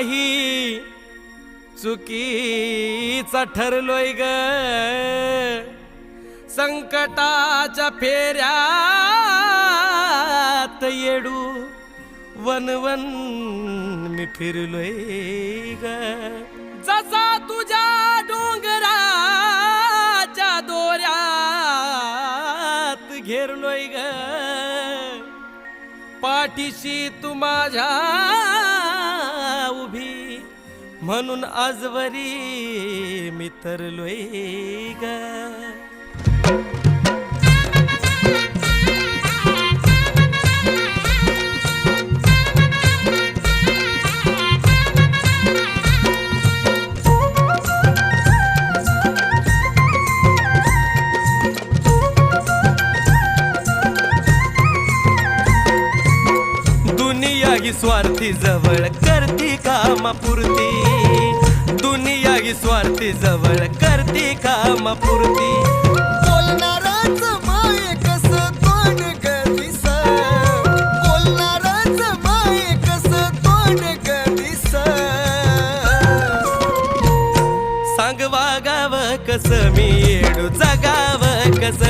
काही चुकीचा ठरलोय ग, संकटाच्या फेऱ्यात येडू वनवन मी फिरलोय ग। जसा तुझ्या डोंगराच्या दोऱ्यात घेरलोय ग, पाठीशी तू माझ्या उभी म्हणून आजवरी मी तरलोय ग। दुनिया ही स्वार्थी जवळ करती कामापुरती, दुनिया ही स्वार्थी जवळ करती कामापुरती। बोलणाराच माय कस तोंड कधीस, बोलणाराच माय कस तोंड कधीस। सांग वागावं कस मी येडू जगावं कस,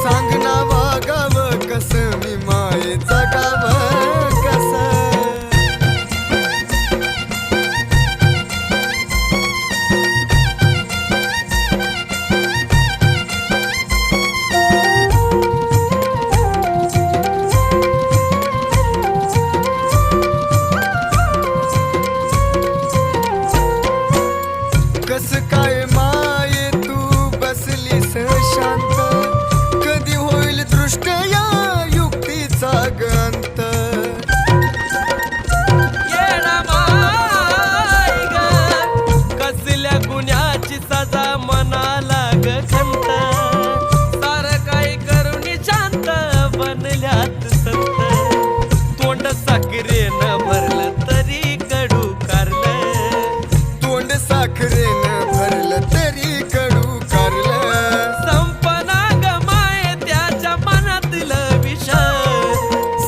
सांग ना वागावं कस मी माय जगावं कस। कस काय माये तू बसलीस शांत, कधी होईल दृष्ट या युक्तीचा गंत। येडा माय ग, कसल्या गुन्ह्याची सजा मनाला ग खंत, सारं काही करून शांत बनल्यात संत। तोंड साखरेनं भरलं तरी कडू कारलं, तोंड साखरेनं भरलं तरी कडू कारलं। संपना ग माय त्याच्या मनातलं विष,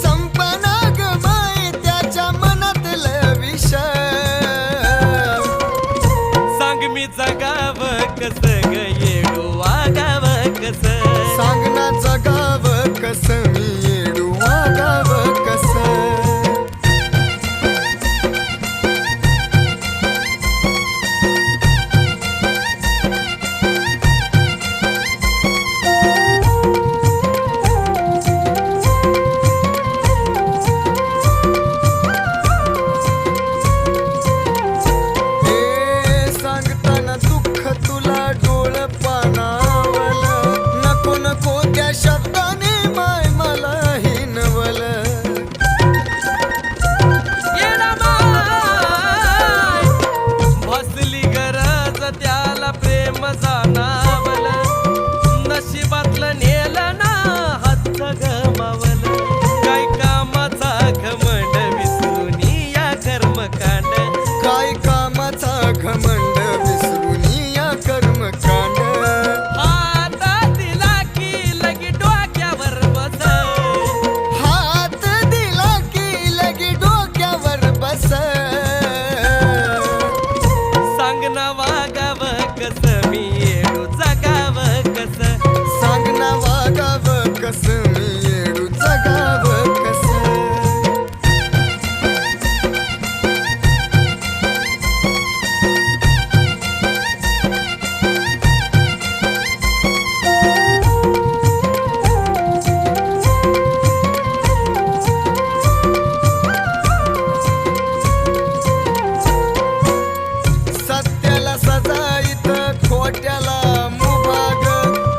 संपना ग माय त्याच्या मनातलं विष। सांग मी जगावं कस ग येडू वागावं कस, सांग ना जगावं कस मी येडू वागावं कस। सांगताना दुःख तुला डोळ पाणावलं, नको नको त्या शब्दाने माय मला हिनवल। येडा माय बसली गरज त्याला प्रेम जाणावलं, नशिबातलं नेलं ना हात गमावलं। काय कामाचा घमंड विसरून या कर्मकांड, काय कामाचा घमंड विसरून या कर्मकांड। हात दिला की लगी डोक्यावर बस, हात दिला की लगी डोक्यावर बस। सांग ना वागावं कस मी येडू जगावं कस, सांग ना वागावं कस मी येडू जगावं कस। सत्याला सजा इथं खोट्याला मुभाग,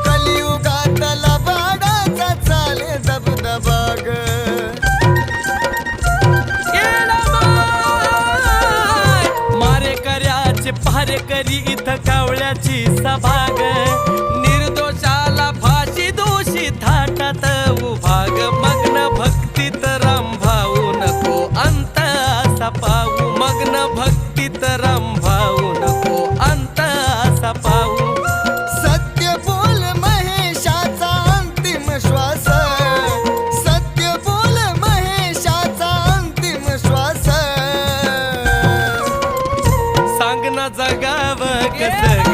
कलियुगातला बाडाचा चाले दबदबाग। येडा माय मारेकऱ्याचे पहारेकरी इथं कावळ्याची सभाग, निर्दोषाला फाशी दोषी थाटात उभाग। मग्न भक्तीत रामभाऊ नको अंत असा पाहू, मग्न भक्तीत रामभाऊ नको अंत असा पाहू। सत्य बोल महेशाचा अंतिम श्वास, सत्य बोल महेशाचा अंतिम श्वास। जगाव कस